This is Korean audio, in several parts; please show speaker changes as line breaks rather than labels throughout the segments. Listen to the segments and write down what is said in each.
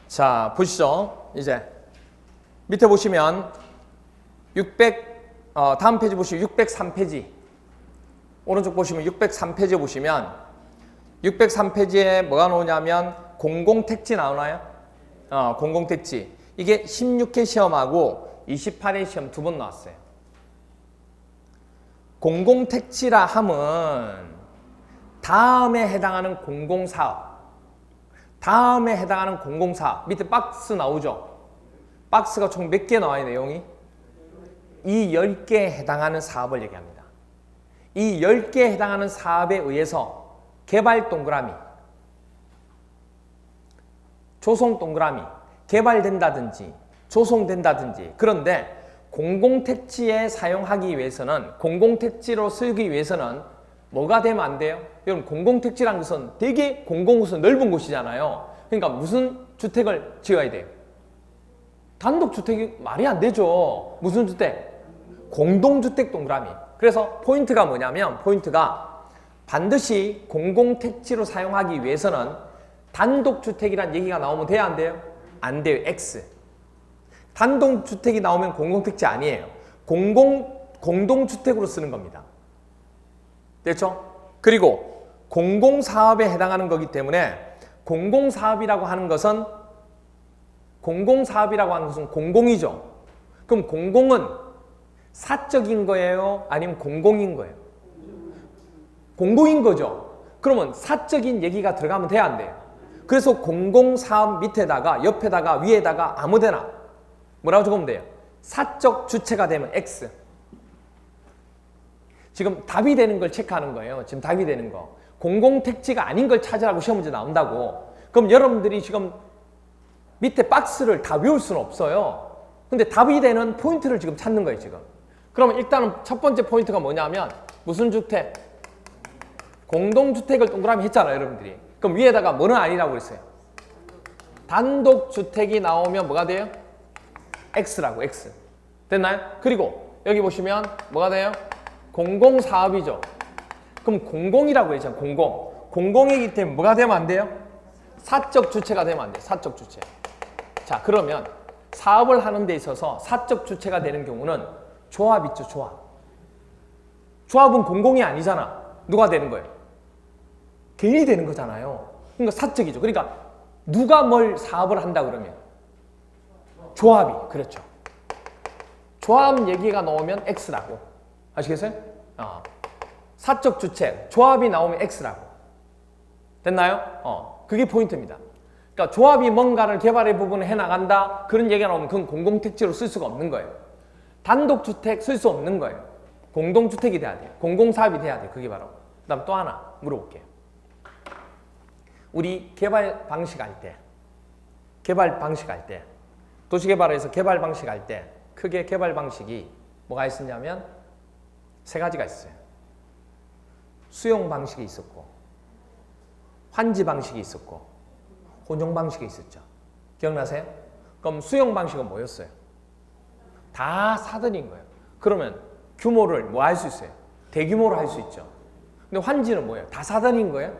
자, 보시죠. 이제 밑에 보시면 다음 페이지 보시면 603페이지. 오른쪽 보시면 603페이지 보시면 603페이지에 뭐가 나오냐면 공공택지 나오나요? 공공택지. 이게 16회 시험하고 28회 시험 두 번 나왔어요. 공공택지라 함은 다음에 해당하는 공공사업. 다음에 해당하는 공공사업. 밑에 박스 나오죠? 박스가 총 몇 개 나와요, 내용이? 이 10개에 해당하는 사업을 얘기합니다. 이 10개에 해당하는 사업에 의해서 개발 동그라미, 조성 동그라미, 개발된다든지 조성된다든지. 그런데 공공택지에 사용하기 위해서는, 공공택지로 쓰기 위해서는 뭐가 되면 안 돼요? 여러분, 공공택지라는 것은 되게 공공곳은 넓은 곳이잖아요. 그러니까 무슨 주택을 지어야 돼요? 단독주택이 말이 안 되죠. 무슨 주택? 공동주택 동그라미. 그래서 포인트가 뭐냐면, 포인트가 반드시 공공택지로 사용하기 위해서는 단독주택이란 얘기가 나오면 돼야 안 돼요? 안 돼요. X. 단독주택이 나오면 공공택지 아니에요. 공동주택으로 쓰는 겁니다. 됐죠? 그리고 공공사업에 해당하는 거기 때문에 공공사업이라고 하는 것은 공공이죠. 그럼 공공은 사적인 거예요? 아니면 공공인 거예요? 공공인 거죠. 그러면 사적인 얘기가 들어가면 돼야 안 돼요? 그래서 공공사업 밑에다가 옆에다가 위에다가 아무데나 뭐라고 적으면 돼요? 사적 주체가 되면 X. 지금 답이 되는 걸 체크하는 거예요. 지금 답이 되는 거. 공공택지가 아닌 걸 찾으라고 시험 문제 나온다고. 그럼 여러분들이 지금 밑에 박스를 다 외울 수는 없어요. 근데 답이 되는 포인트를 지금 찾는 거예요, 지금. 그러면 일단은 첫 번째 포인트가 뭐냐면, 무슨 주택? 공동주택을 동그라미 했잖아요, 여러분들이. 그럼 위에다가 뭐는 아니라고 그랬어요? 단독주택이 나오면 뭐가 돼요? X라고, X. 됐나요? 그리고 여기 보시면 뭐가 돼요? 공공사업이죠. 그럼 공공이라고 했잖아요, 공공. 공공이기 때문에 뭐가 되면 안 돼요? 사적 주체가 되면 안 돼요, 사적 주체. 자, 그러면 사업을 하는 데 있어서 사적 주체가 되는 경우는 조합 있죠, 조합. 조합은 공공이 아니잖아. 누가 되는 거예요? 개인이 되는 거잖아요. 그러니까 사적이죠. 그러니까 누가 뭘 사업을 한다 그러면 조합이. 그렇죠. 조합 얘기가 나오면 X라고. 아시겠어요? 사적 주체, 조합이 나오면 X라고. 됐나요? 그게 포인트입니다. 그러니까 조합이 뭔가를 개발의 부분을 해나간다, 그런 얘기가 나오면 그건 공공택지로 쓸 수가 없는 거예요. 단독주택 쓸 수 없는 거예요. 공동주택이 돼야 돼요. 공공사업이 돼야 돼요. 그게 바로. 그 다음 또 하나 물어볼게요. 우리 개발 방식 할 때, 도시개발에서 개발 방식 할 때 크게 개발 방식이 뭐가 있었냐면 세 가지가 있어요. 수용 방식이 있었고, 환지 방식이 있었고, 혼용 방식이 있었죠. 기억나세요? 그럼 수용 방식은 뭐였어요? 다 사들인 거예요. 그러면 규모를 뭐 할 수 있어요? 대규모로 할 수 있죠. 근데 환지는 뭐예요? 다 사들인 거예요?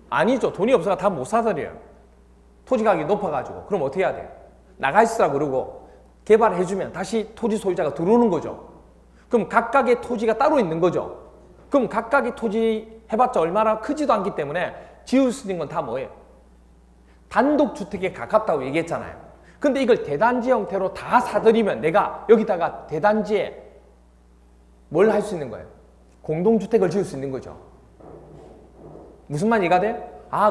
아니죠. 돈이 없어서 다 못 사들여요. 토지 가격이 높아가지고. 그럼 어떻게 해야 돼요? 나가 있으라 그러고 개발해주면 다시 토지 소유자가 들어오는 거죠. 그럼 각각의 토지가 따로 있는 거죠. 그럼 각각의 토지 해봤자 얼마나 크지도 않기 때문에 지을 수 있는 건 다 뭐예요? 단독주택에 가깝다고 얘기했잖아요. 근데 이걸 대단지 형태로 다 사들이면 내가 여기다가 대단지에 뭘 할 수 있는 거예요? 공동주택을 지을 수 있는 거죠. 무슨 말 이해가 돼요?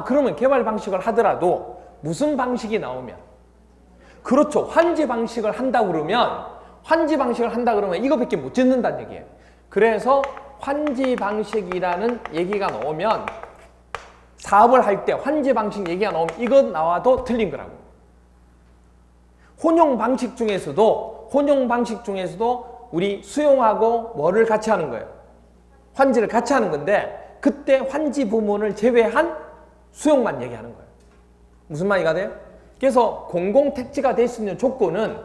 그러면 개발 방식을 하더라도 무슨 방식이 나오면, 그렇죠. 환지 방식을 한다 그러면 이거밖에 못 짓는다는 얘기예요. 그래서 환지 방식이라는 얘기가 나오면, 사업을 할 때 환지 방식 얘기가 나오면 이거 나와도 틀린 거라고. 혼용 방식 중에서도 우리 수용하고 뭐를 같이 하는 거예요? 환지를 같이 하는 건데, 그때 환지 부분을 제외한 수용만 얘기하는 거예요. 무슨 말이가 돼요? 그래서 공공택지가 될 수 있는 조건은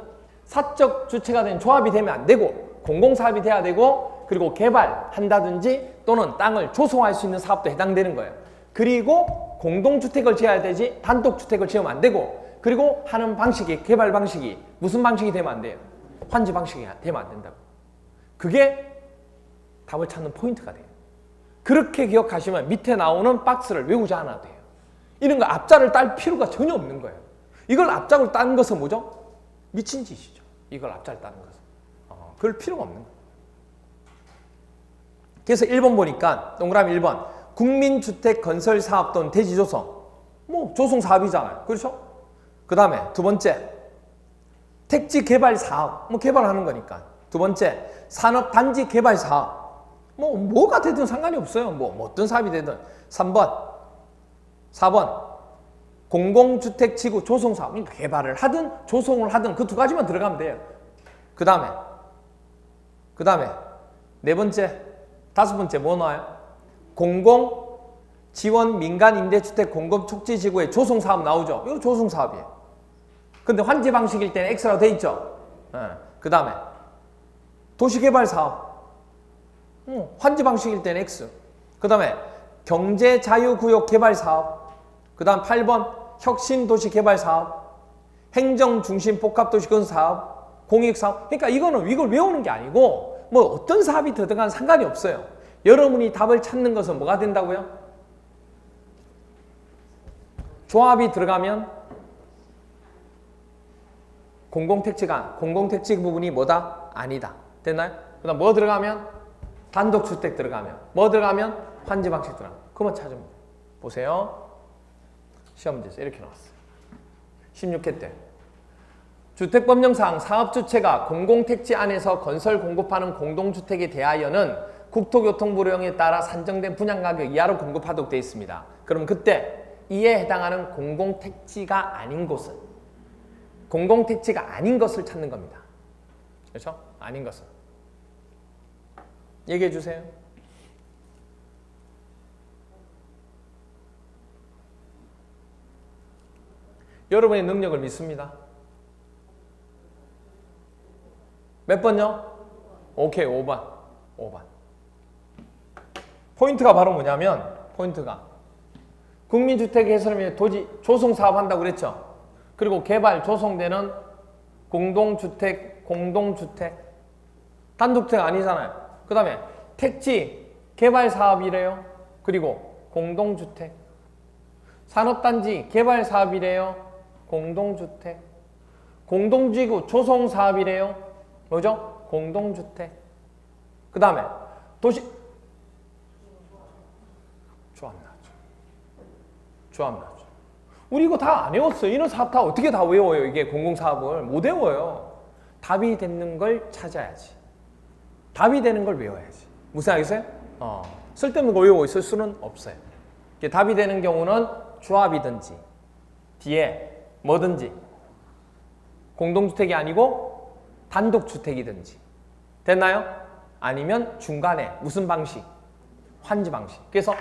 사적 주체가 된 조합이 되면 안 되고, 공공사업이 돼야 되고, 그리고 개발한다든지 또는 땅을 조성할 수 있는 사업도 해당되는 거예요. 그리고 공동주택을 지어야 되지 단독주택을 지으면 안 되고, 그리고 하는 방식이, 개발 방식이 무슨 방식이 되면 안 돼요? 환지 방식이 되면 안 된다고. 그게 답을 찾는 포인트가 돼요. 그렇게 기억하시면 밑에 나오는 박스를 외우지 않아도 돼요. 이런 거 앞자를 딸 필요가 전혀 없는 거예요. 이걸 앞자를 따는 것은 뭐죠? 미친 짓이죠. 이걸 앞자를 따는 것은. 그럴 필요가 없는 거예요. 그래서 1번 보니까 동그라미 1번 국민주택 건설 사업 또는 대지 조성. 뭐 조성 사업이잖아요. 그렇죠? 그 다음에 두 번째 택지 개발 사업. 뭐 개발하는 거니까. 두 번째 산업단지 개발 사업. 뭐가 되든 상관이 없어요. 뭐 어떤 사업이 되든. 3번 4번 공공주택지구 조성사업. 그러니까 개발을 하든 조성을 하든 그 두 가지만 들어가면 돼요. 그 다음에 네 번째, 다섯 번째 뭐 나와요? 공공 지원 민간 임대주택 공급 촉진지구의 조성사업 나오죠. 이거 조성사업이에요. 근데 환지 방식일 때는 X라고 돼 있죠. 그 다음에 도시개발사업. 환지 방식일 때는 X. 그 다음에 경제자유구역 개발사업. 그 다음 8번 혁신도시개발사업. 행정중심복합도시건설사업. 공익사업. 그러니까 이걸 외우는 게 아니고 뭐 어떤 사업이 들어간 상관이 없어요. 여러분이 답을 찾는 것은 뭐가 된다고요? 조합이 들어가면 공공택지 부분이 뭐다? 아니다. 됐나요? 그 다음 뭐 들어가면? 단독주택 들어가면. 뭐 들어가면? 환지 방식 들어가면. 그만 찾으면 돼요. 보세요. 시험 문제에서 이렇게 나왔어요. 16회 때. 주택법령상 사업주체가 공공택지 안에서 건설 공급하는 공동주택에 대하여는 국토교통부령에 따라 산정된 분양가격 이하로 공급하도록 되어 있습니다. 그럼 그때 이에 해당하는 공공택지가 아닌 곳은 공공택지가 아닌 것을 찾는 겁니다. 그렇죠? 아닌 것은. 얘기해 주세요. 여러분의 능력을 믿습니다. 몇 번요? 오케이, 5번. 포인트가 바로 뭐냐면, 국민주택 해설에 도지 조성 사업 한다고 그랬죠? 그리고 개발, 조성되는 공동주택, 단독주택 아니잖아요. 그 다음에 택지, 개발 사업이래요. 그리고 공동주택. 산업단지, 개발 사업이래요. 공동주택. 공동지구, 조성 사업이래요. 뭐죠? 공동주택. 그 다음에 도시 조합나죠. 우리 이거 다 안 외웠어요. 이런 사업 다 어떻게 다 외워요? 이게 공공사업을 못 외워요. 답이 되는 걸 찾아야지. 답이 되는 걸 외워야지. 무슨 알겠어요? 쓸데없는 거 외우고 있을 수는 없어요. 답이 되는 경우는 조합이든지 뒤에 뭐든지 공동주택이 아니고 단독주택이든지 됐나요? 아니면 중간에 무슨 방식? 환지 방식. 그래서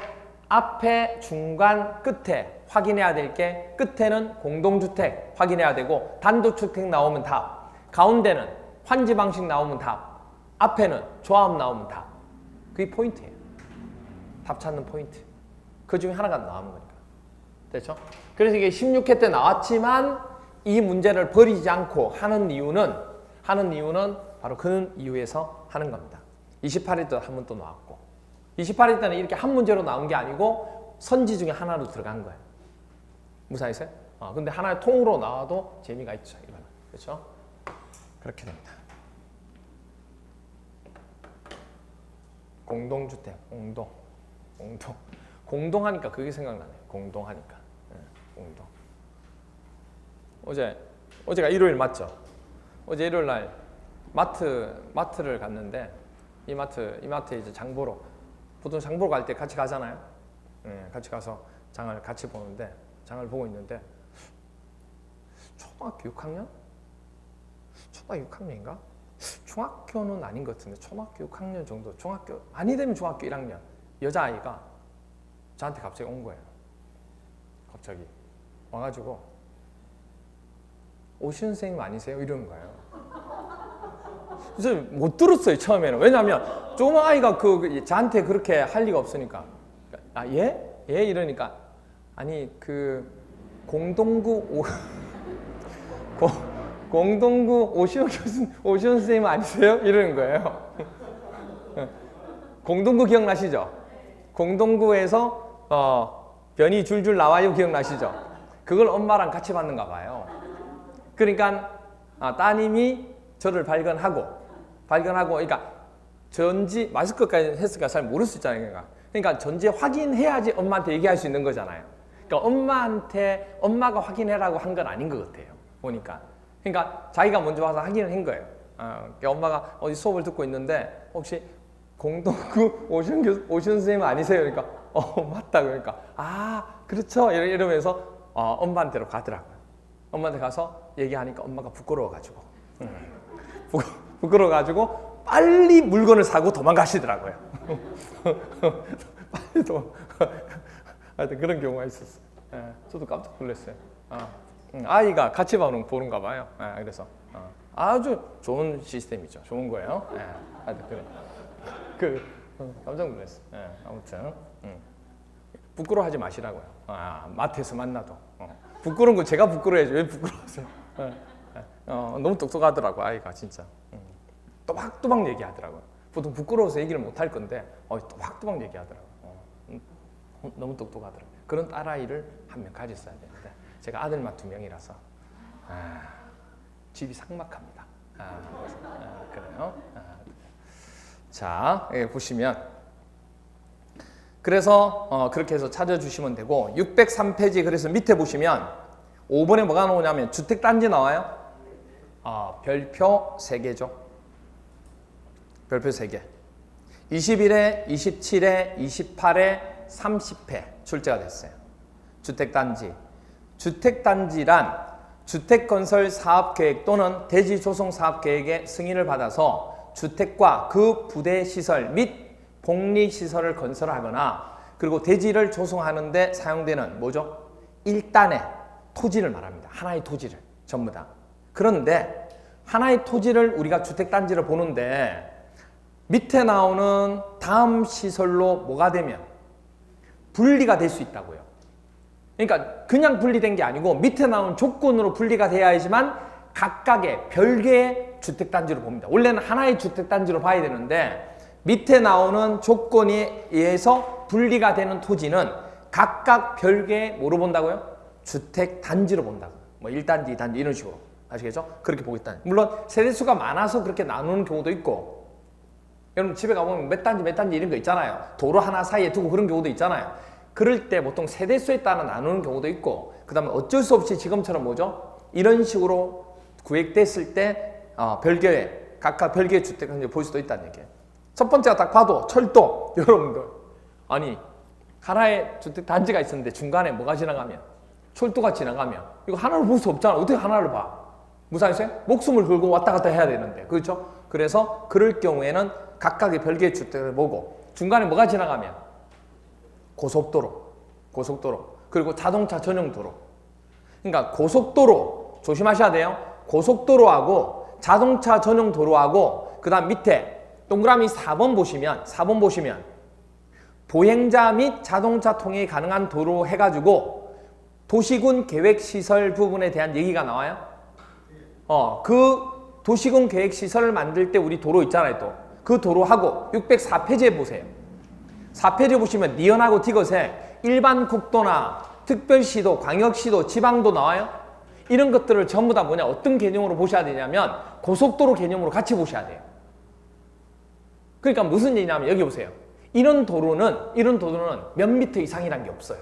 앞에, 중간, 끝에 확인해야 될 게 끝에는 공동주택 확인해야 되고 단독주택 나오면 답. 가운데는 환지 방식 나오면 답. 앞에는 조합 나오면 답. 그게 포인트예요. 답 찾는 포인트. 그 중에 하나가 나오는 거니까. 됐죠? 그래서 이게 16회 때 나왔지만 이 문제를 버리지 않고 하는 이유는 바로 그 이유에서 하는 겁니다. 28회 때 한 번 또 나왔고 28회 때는 이렇게 한 문제로 나온 게 아니고 선지 중에 하나로 들어간 거예요. 무슨 말이세요? 근데 하나의 통으로 나와도 재미가 있죠. 이거는. 그렇죠? 그렇게 됩니다. 공동주택, 공동하니까 그게 생각나네요. 공동하니까. 네, 공동. 어제가 일요일 맞죠? 어제 일요일 날 마트를 갔는데 이 마트에 이제 장 보러 보통 장 보러 갈 때 같이 가잖아요. 네, 같이 가서 장을 같이 보는데 장을 보고 있는데 초등학교 6학년? 초등학교 6학년인가? 중학교는 아닌 것 같은데 초등학교 6학년 정도 중학교 많이 되면 중학교 1학년 여자아이가 저한테 갑자기 온 거예요. 갑자기 와가지고 오시은 선생님 아니세요? 이러는 거예요. 그래서 못 들었어요 처음에는. 왜냐하면 조그만 아이가 저한테 그렇게 할 리가 없으니까. 예? 예? 이러니까 아니 공동구 공동구 오시원 선생님 아니세요? 이러는 거예요. 공동구 기억나시죠? 공동구에서 변이 줄줄 나와요 기억나시죠? 그걸 엄마랑 같이 받는가 봐요. 그러니까 따님이 저를 발견하고 그러니까 전지 마스크까지 했으니까 잘 모를 수 있잖아요. 그러니까 전지 확인해야지 엄마한테 얘기할 수 있는 거잖아요. 그러니까 엄마가 확인해라고 한 건 아닌 것 같아요. 보니까. 그러니까 자기가 먼저 와서 확인을 한 거예요. 그러니까 엄마가 어디 수업을 듣고 있는데 혹시 공동구 오시원 선생님 아니세요? 그러니까 맞다. 그러니까 그렇죠. 이러면서 엄마한테로 가더라고요. 엄마한테 가서 얘기하니까 엄마가 부끄러워가지고 부끄러워가지고 빨리 물건을 사고 도망가시더라고요. 빨리 하여튼 그런 경우가 있었어요. 저도 깜짝 놀랐어요. 아이가 같이 보는가 봐요. 그래서 아주 좋은 시스템이죠. 좋은 거예요. 하여튼 그래. 깜짝 놀랐어요. 아무튼 부끄러워하지 마시라고요. 마트에서 만나도 부끄러운 거 제가 부끄러워야지 왜 부끄러워하세요? 너무 똑똑하더라고 아이가 진짜. 또박또박 얘기하더라고요. 보통 부끄러워서 얘기를 못 할 건데 또박또박 얘기하더라고요. 너무 똑똑하더라고요. 그런 딸아이를 한 명 가졌어야 되는데 제가 아들만 2명이라서 집이 삭막합니다. 그래요. 자, 여기 보시면 그래서 그렇게 해서 찾아주시면 되고 603페이지 그래서 밑에 보시면 5번에 뭐가 나오냐면 주택단지 나와요. 별표 3개죠. 별표 3개. 21회, 27회, 28회, 30회 출제가 됐어요. 주택단지. 주택단지란 주택건설 사업계획 또는 대지조성사업계획의 승인을 받아서 주택과 그 부대시설 및 복리시설을 건설하거나 그리고 대지를 조성하는 데 사용되는 뭐죠? 일단의 토지를 말합니다. 하나의 토지를 전부 다. 그런데 하나의 토지를 우리가 주택단지를 보는데 밑에 나오는 다음 시설로 뭐가 되면 분리가 될 수 있다고요. 그러니까 그냥 분리된 게 아니고 밑에 나온 조건으로 분리가 돼야지만 각각의 별개의 주택단지로 봅니다. 원래는 하나의 주택단지로 봐야 되는데 밑에 나오는 조건에 의해서 분리가 되는 토지는 각각 별개의 뭐로 본다고요? 주택단지로 본다고요. 뭐 1단지, 2단지 이런 식으로. 아시겠죠? 그렇게 보겠다. 물론 세대수가 많아서 그렇게 나누는 경우도 있고 여러분 집에 가보면 몇 단지 이런 거 있잖아요. 도로 하나 사이에 두고 그런 경우도 있잖아요. 그럴 때 보통 세대수에 따라 나누는 경우도 있고 그 다음에 어쩔 수 없이 지금처럼 뭐죠? 이런 식으로 구획됐을 때 별개의 각각 별개의 주택을 볼 수도 있다는 얘기예요. 첫 번째가 딱 봐도 철도 여러분들 아니 하나의 주택단지가 있었는데 중간에 뭐가 지나가면 철도가 지나가면 이거 하나를 볼 수 없잖아. 어떻게 하나를 봐? 무슨 말이세요? 목숨을 걸고 왔다 갔다 해야 되는데 그렇죠? 그래서 그럴 경우에는 각각의 별개의 주택을 보고 중간에 뭐가 지나가면 고속도로 그리고 자동차 전용 도로. 그러니까 고속도로 조심하셔야 돼요. 고속도로하고 자동차 전용 도로하고 그 다음 밑에 동그라미 4번 보시면 보행자 및 자동차 통행이 가능한 도로 해가지고 도시군 계획시설 부분에 대한 얘기가 나와요. 그 도시군 계획시설을 만들 때 우리 도로 있잖아요. 또 그 도로하고 604페이지에 보세요. 4페이지 보시면 니은하고 티귿에 일반 국도나 특별시도, 광역시도, 지방도 나와요. 이런 것들을 전부 다 뭐냐 어떤 개념으로 보셔야 되냐면 고속도로 개념으로 같이 보셔야 돼요. 그러니까 무슨 얘기냐면 여기 보세요. 이런 도로는 몇 미터 이상이란 게 없어요.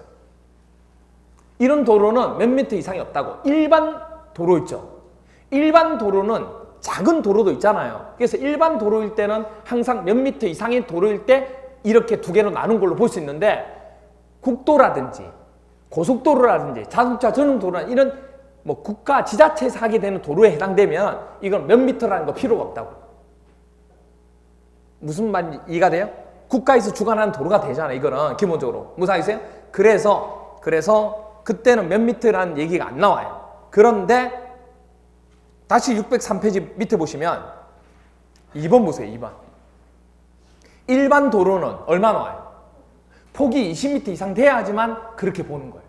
이런 도로는 몇 미터 이상이 없다고. 일반 도로 있죠. 일반 도로는 작은 도로도 있잖아요. 그래서 일반 도로일 때는 항상 몇 미터 이상의 도로일 때 이렇게 두 개로 나눈 걸로 볼 수 있는데 국도라든지 고속도로라든지 자동차 전용 도로나 이런 뭐 국가 지자체에서 하게 되는 도로에 해당되면 이건 몇 미터라는 거 필요가 없다고. 무슨 말인지 이해가 돼요? 국가에서 주관하는 도로가 되잖아요. 이거는 기본적으로. 무슨 말이세요? 그래서 그때는 몇 미터라는 얘기가 안 나와요. 그런데 다시 603페이지 밑에 보시면 2번 보세요. 2번. 일반 도로는 얼마 나와요? 폭이 20m 이상 돼야지만 그렇게 보는 거예요.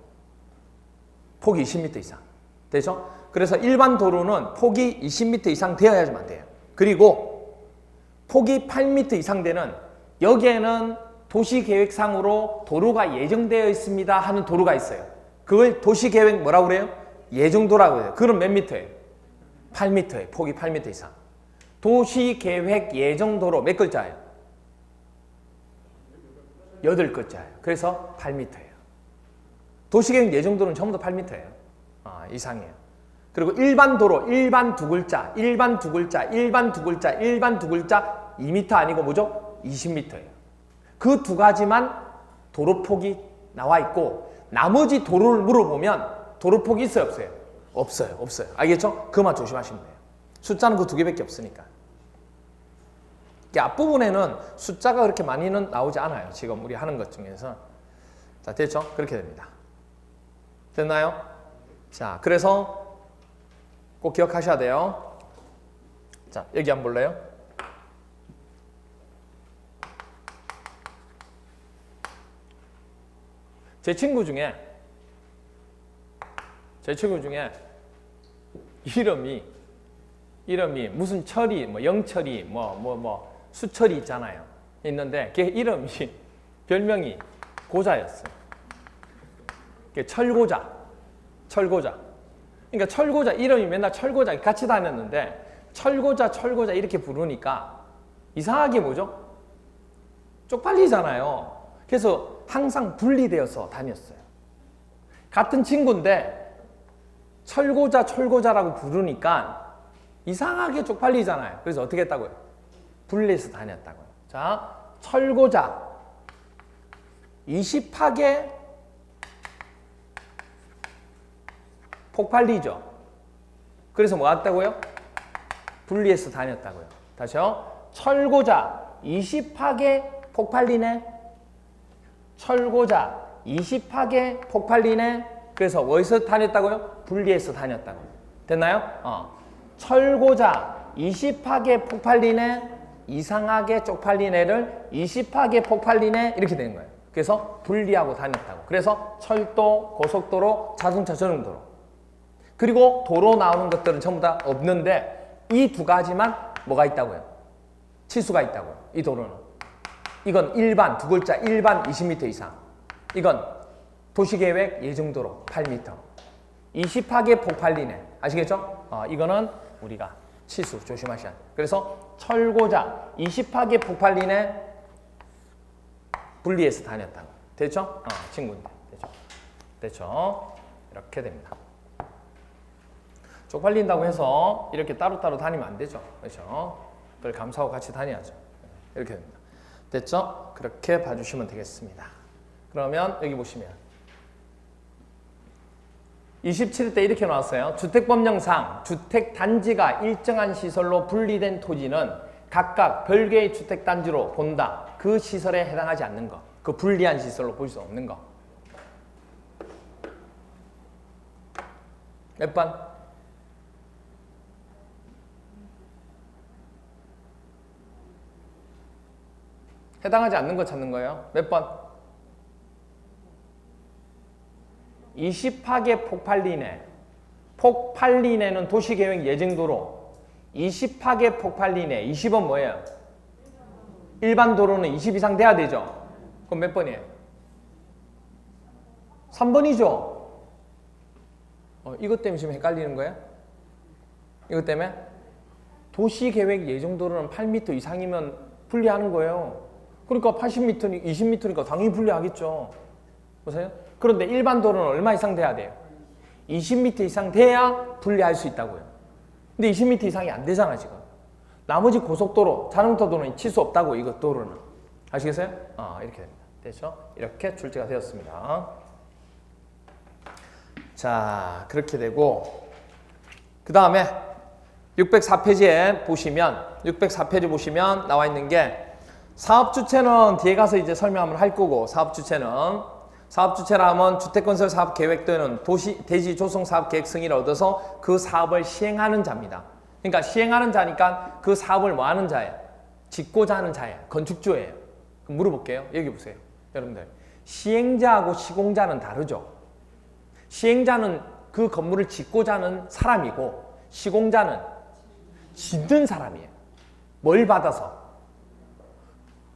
폭이 20m 이상. 되죠? 그래서 일반 도로는 폭이 20m 이상 되어야지만 돼요. 그리고 폭이 8m 이상 되는 여기에는 도시계획상으로 도로가 예정되어 있습니다 하는 도로가 있어요. 그걸 도시계획 뭐라고 그래요? 예정도라고 해요. 그건 몇 미터예요? 8m예요. 폭이 8m 이상. 도시계획 예정도로 몇 글자예요? 8글자예요. 그래서 8m예요. 도시계획 예정도는 전부 다 8m예요. 이상이에요. 그리고 일반 도로, 일반 두 글자, 일반 두 글자, 일반 두 글자, 일반 두 글자 2m 아니고 뭐죠? 20m예요. 그 두 가지만 도로폭이 나와 있고 나머지 도로를 물어보면 도로폭이 있어요, 없어요? 없어요, 없어요. 알겠죠? 그만 조심하시면 돼요. 숫자는 그 두 개밖에 없으니까. 앞부분에는 숫자가 그렇게 많이는 나오지 않아요. 지금 우리 하는 것 중에서. 자, 됐죠? 그렇게 됩니다. 됐나요? 자, 그래서 꼭 기억하셔야 돼요. 자, 여기 한번 볼래요? 제 친구 중에 이름이 무슨 철이, 뭐 영철이, 수철이 있잖아요. 있는데 걔 이름이 별명이 고자였어요. 철고자. 그러니까 철고자 이름이 맨날 철고자 같이 다녔는데 철고자 이렇게 부르니까 이상하게 뭐죠? 쪽팔리잖아요. 그래서 항상 분리되어서 다녔어요. 같은 친구인데 철고자라고 부르니까 이상하게 쪽팔리잖아요. 그래서 어떻게 했다고요? 분리해서 다녔다고요. 자, 철고자 20하게 폭발리죠. 그래서 뭐 했다고요? 분리해서 다녔다고요. 다시요. 철고자 20하게 폭발리네. 철고자 20하게 폭발리네. 그래서 어디서 다녔다고요? 분리해서 다녔다고요. 됐나요? 철고자 20하게 폭발리네. 이상하게 쪽팔리네를 20하게 폭발리네. 이렇게 되는 거예요. 그래서 분리하고 다녔다고. 그래서 철도, 고속도로, 자동차 전용도로. 그리고 도로 나오는 것들은 전부 다 없는데 이 두 가지만 뭐가 있다고요? 치수가 있다고요. 이 도로는. 이건 일반, 두 글자 일반 20m 이상. 이건 도시계획 예정도로 8m. 20하게 폭발리네. 아시겠죠? 이거는 우리가 치수 조심하셔야 돼요. 그래서 철고자 20하게 폭발리네. 분리해서 다녔다고. 됐죠? 친구인데. 됐죠? 이렇게 됩니다. 쪽팔린다고 해서 이렇게 따로따로 다니면 안 되죠. 그렇죠? 그걸 감사하고 같이 다녀야죠. 이렇게 됩니다. 됐죠? 그렇게 봐주시면 되겠습니다. 그러면 여기 보시면 27대 이렇게 나왔어요. 주택법령상 주택단지가 일정한 시설로 분리된 토지는 각각 별개의 주택단지로 본다. 그 시설에 해당하지 않는 거. 그 분리한 시설로 볼 수 없는 거. 몇 번? 해당하지 않는 거 찾는 거예요. 몇 번? 20하게 폭발리네. 폭발리네는 도시계획 예정도로 20하게 폭발리네. 20은 뭐예요? 일반 도로는 20 이상 돼야 되죠. 그럼 몇 번이에요? 3번이죠. 이것 때문에 지금 헷갈리는 거예요? 이것 때문에? 도시계획 예정도로는 8m 이상이면 분리하는 거예요. 그러니까 80m, 20m니까 당연히 분리하겠죠. 보세요. 그런데 일반 도로는 얼마 이상 돼야 돼요? 20m 이상 돼야 분리할 수 있다고요. 근데 20m 이상이 안 되잖아 지금. 나머지 고속도로, 자동차도로는 치수 없다고 이거 도로는. 아시겠어요? 이렇게 됩니다. 됐죠? 이렇게 출제가 되었습니다. 자, 그렇게 되고 그 다음에 604페이지에 보시면 604페이지 보시면 나와 있는 게 사업주체는 뒤에 가서 이제 설명을 할 거고 사업주체라 하면 주택건설 사업 계획도에는 대지 조성 사업 계획 승인을 얻어서 그 사업을 시행하는 자입니다. 그러니까 시행하는 자니까 그 사업을 뭐 하는 자예요? 짓고자 하는 자예요. 건축주예요. 그럼 물어볼게요. 여기 보세요. 여러분들. 시행자하고 시공자는 다르죠. 시행자는 그 건물을 짓고자 하는 사람이고 시공자는 짓는 사람이에요. 뭘 받아서?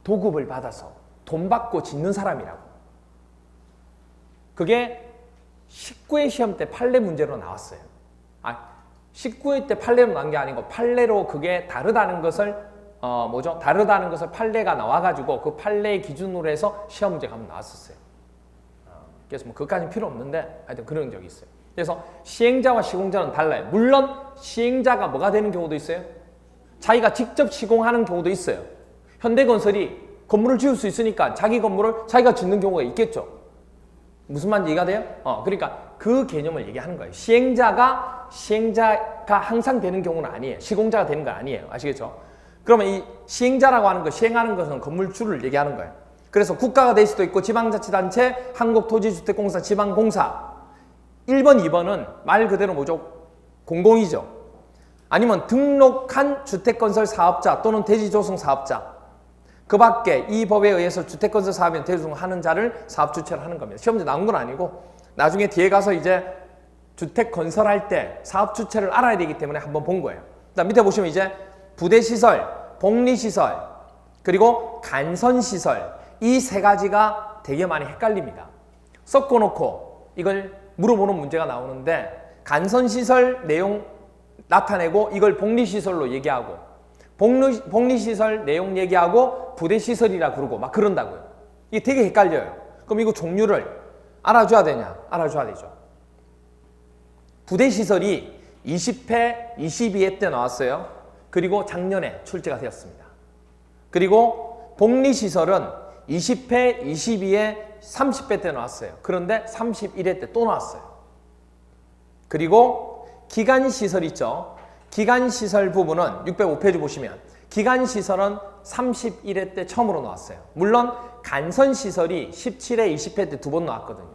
도급을 받아서 돈 받고 짓는 사람이라고. 그게 19회 시험 때 판례 문제로 나왔어요. 19회 때 판례로 나온 게 아니고 판례로 그게 다르다는 것을 다르다는 것을 판례가 나와가지고 그 판례 기준으로 해서 시험 문제가 한번 나왔었어요. 그래서 뭐 그것까지는 필요 없는데 하여튼 그런 적이 있어요. 그래서 시행자와 시공자는 달라요. 물론 시행자가 뭐가 되는 경우도 있어요. 자기가 직접 시공하는 경우도 있어요. 현대건설이 건물을 지을 수 있으니까 자기 건물을 자기가 짓는 경우가 있겠죠. 무슨 말인지 이해가 돼요? 그러니까 그 개념을 얘기하는 거예요. 시행자가 항상 되는 경우는 아니에요. 시공자가 되는 건 아니에요. 아시겠죠? 그러면 이 시행자라고 하는 거, 시행하는 것은 건물주를 얘기하는 거예요. 그래서 국가가 될 수도 있고 지방자치단체, 한국토지주택공사, 지방공사. 1번, 2번은 말 그대로 뭐죠? 공공이죠. 아니면 등록한 주택건설 사업자 또는 대지조성 사업자. 그 밖에 이 법에 의해서 주택건설 사업이나 대지조성하는 자를 사업주체를 하는 겁니다. 시험 문제 나온 건 아니고 나중에 뒤에 가서 이제 주택 건설할 때 사업주체를 알아야 되기 때문에 한번 본 거예요. 그다음 밑에 보시면 이제 부대시설, 복리시설, 그리고 간선시설 이 세 가지가 되게 많이 헷갈립니다. 섞어놓고 이걸 물어보는 문제가 나오는데 간선시설 내용 나타내고 이걸 복리시설로 얘기하고 복리시설 내용 얘기하고 부대시설이라 그러고 막 그런다고요. 이게 되게 헷갈려요. 그럼 이거 종류를 알아줘야 되냐? 알아줘야 되죠. 부대시설이 20회, 22회 때 나왔어요. 그리고 작년에 출제가 되었습니다. 그리고 복리시설은 20회, 22회, 30회 때 나왔어요. 그런데 31회 때 또 나왔어요. 그리고 기간시설 있죠. 기간시설 부분은 605페이지 보시면 기간시설은 31회 때 처음으로 나왔어요. 물론 간선시설이 17회, 20회 때 두 번 나왔거든요.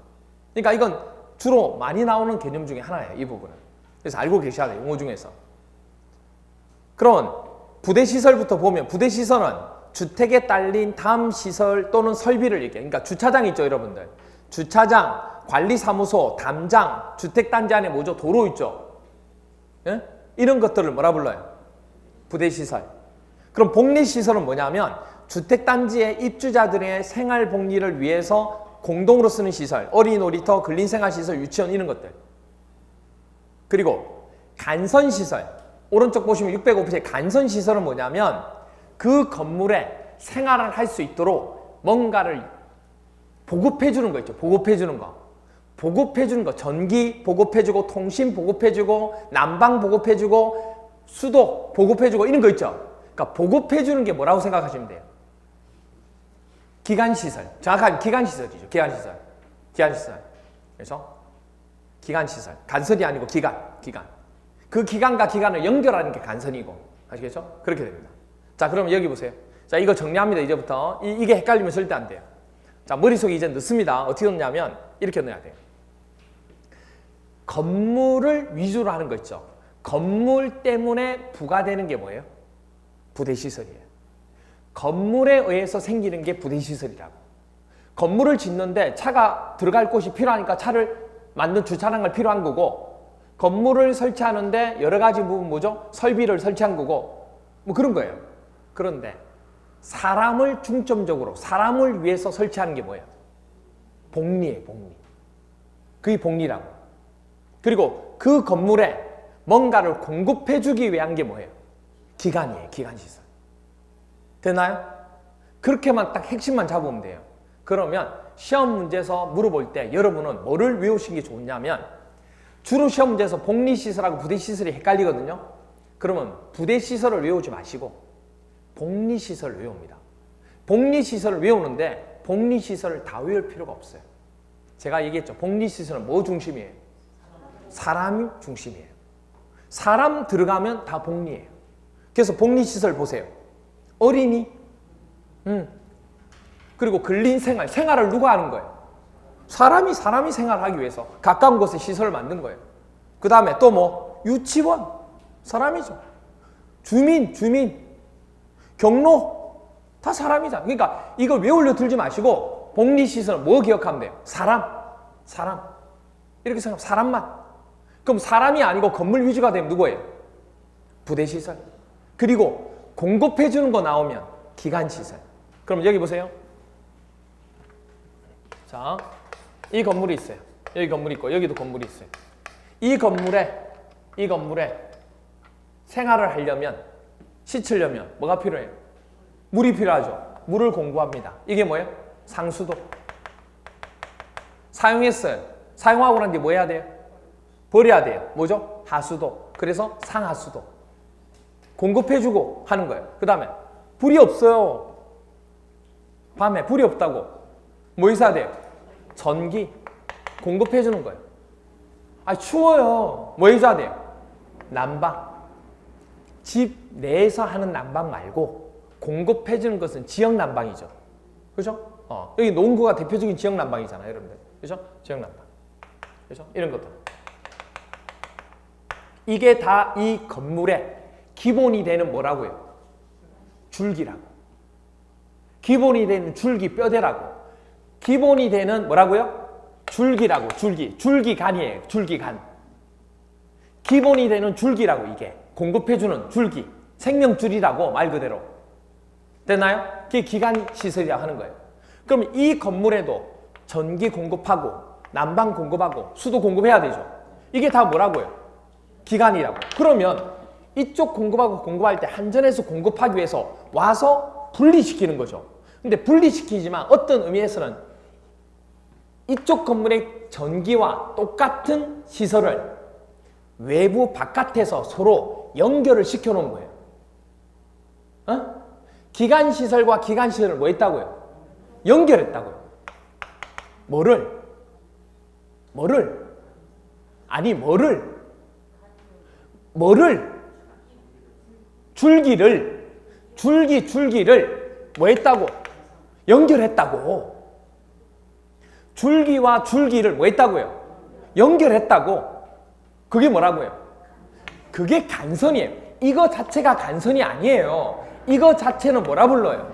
그러니까 이건 주로 많이 나오는 개념 중에 하나예요. 이 부분은. 그래서 알고 계셔야 돼요. 용어 중에서. 그럼 부대시설부터 보면 부대시설은 주택에 딸린 다음 시설 또는 설비를 얘기해요. 그러니까 주차장 있죠, 여러분들. 주차장, 관리사무소, 담장, 주택단지 안에 뭐죠? 도로 있죠. 예? 이런 것들을 뭐라 불러요? 부대시설. 그럼 복리시설은 뭐냐면 주택단지의 입주자들의 생활복리를 위해서 공동으로 쓰는 시설, 어린이 놀이터, 근린생활시설, 유치원 이런 것들. 그리고 간선시설. 오른쪽 보시면 605페이지에 간선시설은 뭐냐면 그 건물에 생활을 할 수 있도록 뭔가를 보급해주는 거 있죠. 보급해주는 거. 보급해주는 거. 전기 보급해주고 통신 보급해주고 난방 보급해주고 수도 보급해주고 이런 거 있죠. 그러니까 보급해주는 게 뭐라고 생각하시면 돼요. 기간시설. 정확하게 기간시설이죠. 기간시설. 기간시설. 그래서 기간시설. 간선이 아니고 기간. 그 기간과 기간을 연결하는 게 간선이고. 아시겠죠? 그렇게 됩니다. 자, 그럼 여기 보세요. 자, 이거 정리합니다. 이제부터. 이게 헷갈리면 절대 안 돼요. 자, 머릿속에 이제 넣습니다. 어떻게 넣냐면 이렇게 넣어야 돼요. 건물을 위주로 하는 거 있죠. 건물 때문에 부과되는 게 뭐예요? 부대시설이에요. 건물에 의해서 생기는 게 부대시설이라고. 건물을 짓는데 차가 들어갈 곳이 필요하니까 차를 만든 주차장을 필요한 거고 건물을 설치하는데 여러 가지 부분 뭐죠? 설비를 설치한 거고 뭐 그런 거예요. 그런데 사람을 중점적으로 사람을 위해서 설치하는 게 뭐예요? 복리예요. 복리. 그게 복리라고. 그리고 그 건물에 뭔가를 공급해주기 위한 게 뭐예요? 기간이에요. 기간시설. 되나요? 그렇게만 딱 핵심만 잡으면 돼요. 그러면 시험 문제에서 물어볼 때 여러분은 뭐를 외우시는 게 좋냐면 주로 시험 문제에서 복리시설하고 부대시설이 헷갈리거든요. 그러면 부대시설을 외우지 마시고 복리시설을 외웁니다. 복리시설을 외우는데 복리시설을 다 외울 필요가 없어요. 제가 얘기했죠. 복리시설은 뭐 중심이에요? 사람이 중심이에요. 사람 들어가면 다 복리예요. 그래서 복리시설 보세요. 어린이, 그리고 근린생활, 생활을 누가 하는 거예요? 사람이 생활하기 위해서 가까운 곳에 시설을 만든 거예요. 그 다음에 또 뭐? 유치원, 사람이죠. 주민, 경로, 다 사람이잖아. 그러니까 이걸 외우려 들지 마시고 복리시설은 뭐 기억하면 돼요? 사람. 이렇게 생각하면 사람만. 그럼 사람이 아니고 건물 위주가 되면 누구예요? 부대시설. 그리고 공급해 주는 거 나오면 기관시설. 그럼 여기 보세요. 자, 이 건물이 있어요. 여기 건물이 있고 여기도 건물이 있어요. 이 건물에 생활을 하려면, 씻으려면 뭐가 필요해요? 물이 필요하죠. 물을 공급합니다. 이게 뭐예요? 상수도. 사용했어요. 사용하고 난 뒤에 뭐 해야 돼요? 버려야 돼요. 뭐죠? 하수도. 그래서 상하수도. 공급해주고 하는 거예요. 그 다음에 불이 없어요. 밤에 불이 없다고. 뭐 있어야 돼요? 전기. 공급해주는 거예요. 아, 추워요. 뭐 해줘야 돼요? 난방. 집 내에서 하는 난방 말고 공급해주는 것은 지역 난방이죠. 그죠? 여기 농구가 대표적인 지역 난방이잖아요, 여러분들. 그죠? 지역 난방. 그죠? 이런 것들. 이게 다 이 건물의 기본이 되는 뭐라고요? 줄기라고. 기본이 되는 줄기 뼈대라고. 기본이 되는 뭐라고요? 줄기라고. 줄기간이에요. 줄기간. 기본이 되는 줄기라고. 이게 공급해주는 줄기. 생명줄이라고 말 그대로. 됐나요? 그게 기관시설이라고 하는 거예요. 그럼 이 건물에도 전기 공급하고 난방 공급하고 수도 공급해야 되죠. 이게 다 뭐라고요? 기관이라고. 그러면 이쪽 공급하고 공급할 때 한전에서 공급하기 위해서 와서 분리시키는 거죠. 근데 분리시키지만 어떤 의미에서는 이쪽 건물의 전기와 똑같은 시설을 외부 바깥에서 서로 연결을 시켜 놓은 거예요. 기관시설과 기관시설을 뭐 했다고요? 연결했다고요. 뭐를? 줄기를 뭐 했다고? 연결했다고. 줄기와 줄기를 뭐 했다고요? 연결했다고. 그게 뭐라고요? 그게 간선이에요. 이거 자체가 간선이 아니에요. 이거 자체는 뭐라 불러요?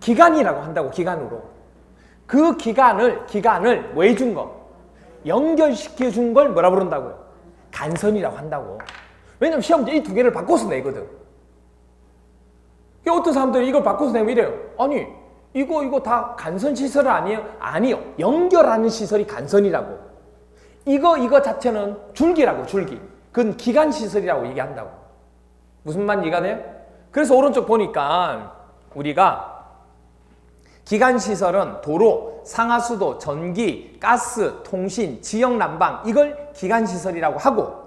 기관이라고 한다고. 기관으로. 그 기관을 뭐 해준 거? 연결시켜 준 걸 뭐라 부른다고요? 간선이라고 한다고. 왜냐면 시험 문제 이 두 개를 바꿔서 내거든. 어떤 사람들이 이걸 바꿔서 내면 이래요. 아니 이거 다 간선 시설 아니에요? 아니요. 연결하는 시설이 간선이라고. 이거 자체는 줄기라고. 줄기. 그건 기관 시설이라고 얘기한다고. 무슨 말 이해가 돼요? 그래서 오른쪽 보니까 우리가 기관 시설은 도로, 상하수도, 전기, 가스, 통신, 지역 난방 이걸 기관 시설이라고 하고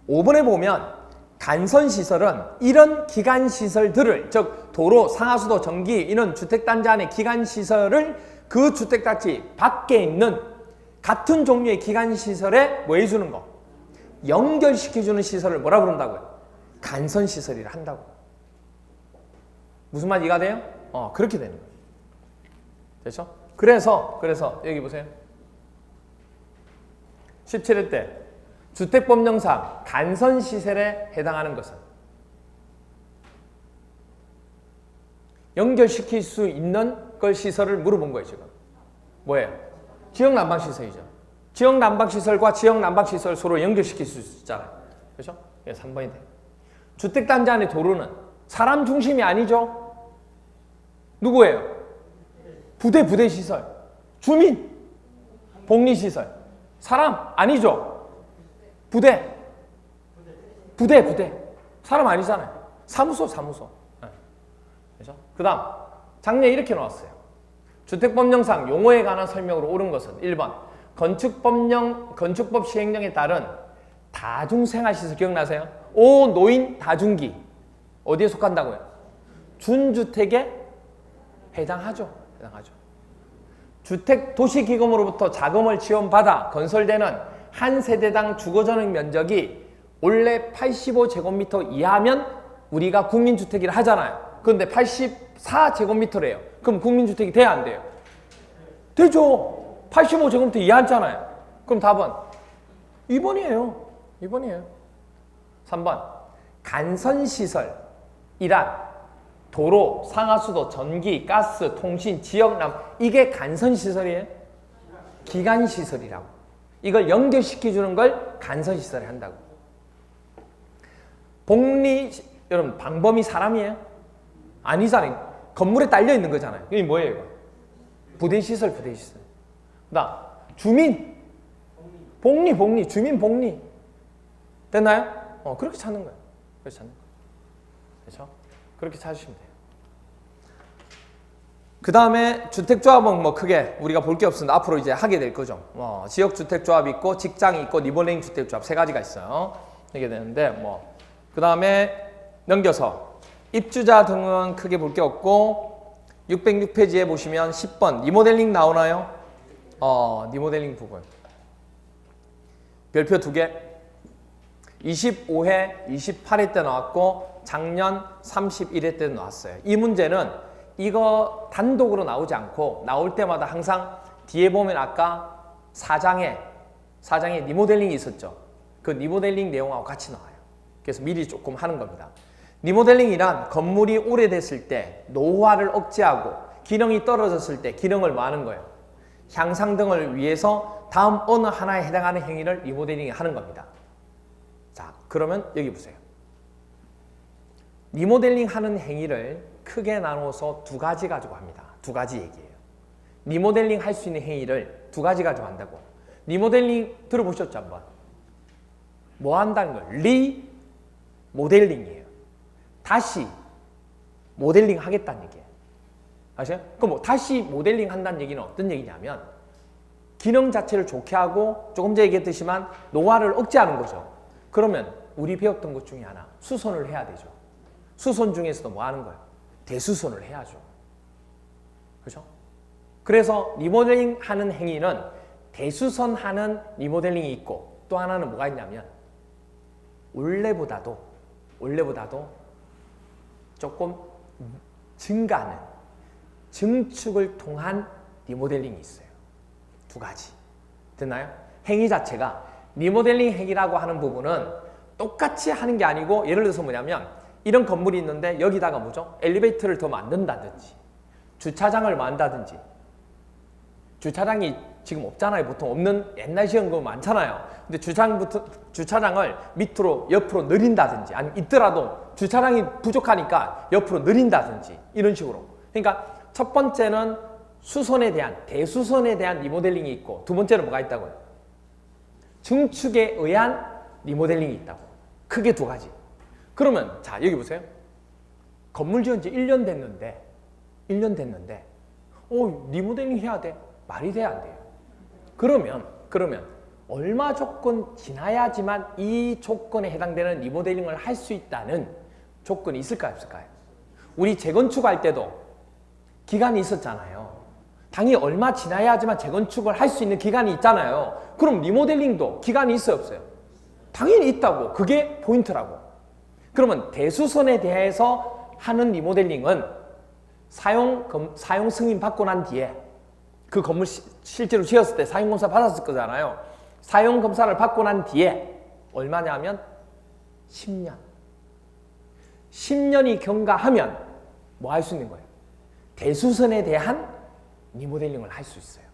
5번에 보면 간선 시설은 이런 기관 시설들을 즉 도로, 상하수도, 전기 이런 주택단지 안의 기관 시설을 그 주택단지 밖에 있는 같은 종류의 기관 시설에 뭐 해주는 거? 연결시켜주는 시설을 뭐라 부른다고요? 간선 시설이라 한다고. 무슨 말 이해가 돼요? 그렇게 되는 거예요. 됐죠? 그래서 여기 보세요. 17회 때 주택법령상 간선시설에 해당하는 것은 연결시킬 수 있는 걸 시설을 물어본 거예요. 지금 뭐예요? 지역난방시설이죠. 지역난방시설과 지역난방시설 서로 연결시킬 수 있잖아요. 그렇죠? 3번이 돼요. 주택단지 안의 도로는 사람 중심이 아니죠. 누구예요? 부대시설, 주민, 복리시설, 사람 아니죠. 부대, 사람 아니잖아요. 사무소. 네. 그렇죠? 그 다음 작년에 이렇게 나왔어요. 주택법령상 용어에 관한 설명으로 옳은 것은 1번 건축법 시행령에 따른 다중생활시설 기억나세요? 노인 다중기 어디에 속한다고요? 준주택에 해당하죠. 주택도시기금으로부터 자금을 지원받아 건설되는 한 세대당 주거전용 면적이 원래 85제곱미터 이하면 우리가 국민주택이라 하잖아요. 그런데 84제곱미터래요. 그럼 국민주택이 돼야 안 돼요? 되죠. 85제곱미터 이하잖아요. 그럼 답은 2번이에요. 3번 간선시설이란 도로, 상하수도, 전기, 가스, 통신, 지역남 이게 간선시설이에요? 기관시설이라고. 이걸 연결시켜주는 걸 간선시설을 한다고. 복리, 여러분 방범이 사람이에요? 아니잖아요. 건물에 딸려 있는 거잖아요. 이게 뭐예요 이거? 부대시설, 부대시설. 그다음 주민, 복리, 주민 복리. 됐나요? 그렇게 찾는 거예요. 그렇게 찾는 거예요. 그렇죠? 그렇게 찾으시면 돼요. 그 다음에 주택조합은 뭐 크게 우리가 볼 게 없습니다. 앞으로 이제 하게 될 거죠. 지역주택조합 있고 직장이 있고 리모델링 주택조합 세 가지가 있어요. 이게 되는데 그 다음에 넘겨서 입주자 등은 크게 볼 게 없고 606페이지에 보시면 10번 리모델링 나오나요? 리모델링 부분. 별표 2개. 25회, 28회 때 나왔고 작년 31회 때 나왔어요. 이 문제는 이거 단독으로 나오지 않고 나올 때마다 항상 뒤에 보면 아까 4장에 리모델링이 있었죠. 그 리모델링 내용하고 같이 나와요. 그래서 미리 조금 하는 겁니다. 리모델링이란 건물이 오래됐을 때 노후화를 억제하고 기능이 떨어졌을 때 기능을 뭐 하는 거예요? 향상 등을 위해서 다음 어느 하나에 해당하는 행위를 리모델링 하는 겁니다. 자, 그러면 여기 보세요. 리모델링 하는 행위를 크게 나눠서 두 가지 가지고 합니다. 두 가지 얘기예요. 리모델링 할 수 있는 행위를 두 가지 가지고 한다고. 리모델링 들어보셨죠 한번? 뭐 한다는 거예요? 리모델링이에요. 다시 모델링 하겠다는 얘기예요. 아시죠? 그럼 뭐 다시 모델링 한다는 얘기는 어떤 얘기냐면 기능 자체를 좋게 하고 조금 전에 얘기했듯이만 노화를 억제하는 거죠. 그러면 우리 배웠던 것 중에 하나 수선을 해야 되죠. 수선 중에서도 뭐 하는 거예요? 대수선을 해야죠. 그렇죠? 그래서 리모델링 하는 행위는 대수선하는 리모델링이 있고 또 하나는 뭐가 있냐면 원래보다도 조금 증가하는 증축을 통한 리모델링이 있어요. 두 가지. 됐나요? 행위 자체가 리모델링 행위라고 하는 부분은 똑같이 하는 게 아니고 예를 들어서 뭐냐면 이런 건물이 있는데 여기다가 뭐죠? 엘리베이터를 더 만든다든지 주차장을 만든다든지 주차장이 지금 없잖아요. 보통 없는 옛날 시험금 많잖아요. 근데 주차장을 밑으로 옆으로 늘린다든지 아니면 있더라도 주차장이 부족하니까 옆으로 늘린다든지 이런 식으로. 그러니까 첫 번째는 수선에 대한 대수선에 대한 리모델링이 있고 두 번째는 뭐가 있다고요? 증축에 의한 리모델링이 있다고. 크게 두 가지. 그러면 자 여기 보세요. 건물 지은 지 1년 됐는데 리모델링 해야 돼. 말이 돼야 안 돼요. 그러면 얼마 조건 지나야지만 이 조건에 해당되는 리모델링을 할 수 있다는 조건이 있을까요? 없을까요? 우리 재건축할 때도 기간이 있었잖아요. 당연히 얼마 지나야지만 재건축을 할 수 있는 기간이 있잖아요. 그럼 리모델링도 기간이 있어요? 없어요? 당연히 있다고. 그게 포인트라고. 그러면 대수선에 대해서 하는 리모델링은 사용 승인 받고 난 뒤에 그 건물 실제로 지었을 때 사용검사 받았을 거잖아요. 사용검사를 받고 난 뒤에 얼마냐면 10년. 10년이 경과하면 뭐 할 수 있는 거예요? 대수선에 대한 리모델링을 할 수 있어요.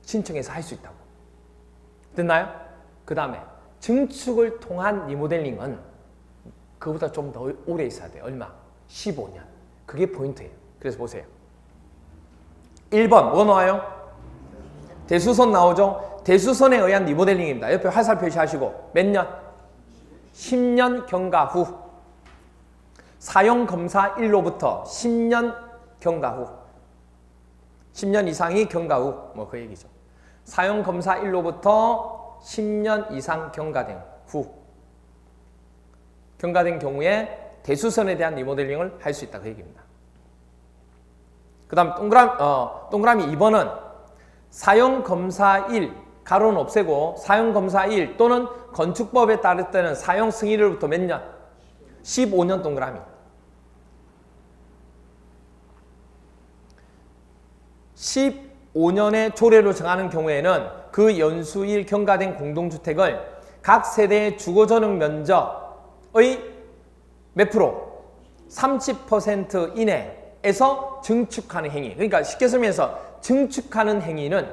신청해서 할 수 있다고. 됐나요? 그 다음에 증축을 통한 리모델링은 그보다 좀 더 오래 있어야 돼요. 얼마? 15년. 그게 포인트예요. 그래서 보세요. 1번 뭐 나와요? 대수선 나오죠? 대수선에 의한 리모델링입니다. 옆에 화살 표시하시고 몇 년? 10년 경과 후. 사용검사 일로부터 10년 경과 후. 10년 이상이 경과 후. 뭐 그 얘기죠. 사용검사 일로부터 10년 이상 경과된 후. 경과된 경우에 대수선에 대한 리모델링을 할 수 있다. 그 얘기입니다. 그 다음 동그라미 2번은 사용검사일 가로는 없애고 사용검사일 또는 건축법에 따를 때는 사용 승인일로부터 몇 년? 15년 동그라미. 15년의 조례로 정하는 경우에는 그 연수일 경과된 공동주택을 각 세대의 주거전용 면적의 몇 프로? 30% 이내에서 증축하는 행위. 그러니까 쉽게 설명해서 증축하는 행위는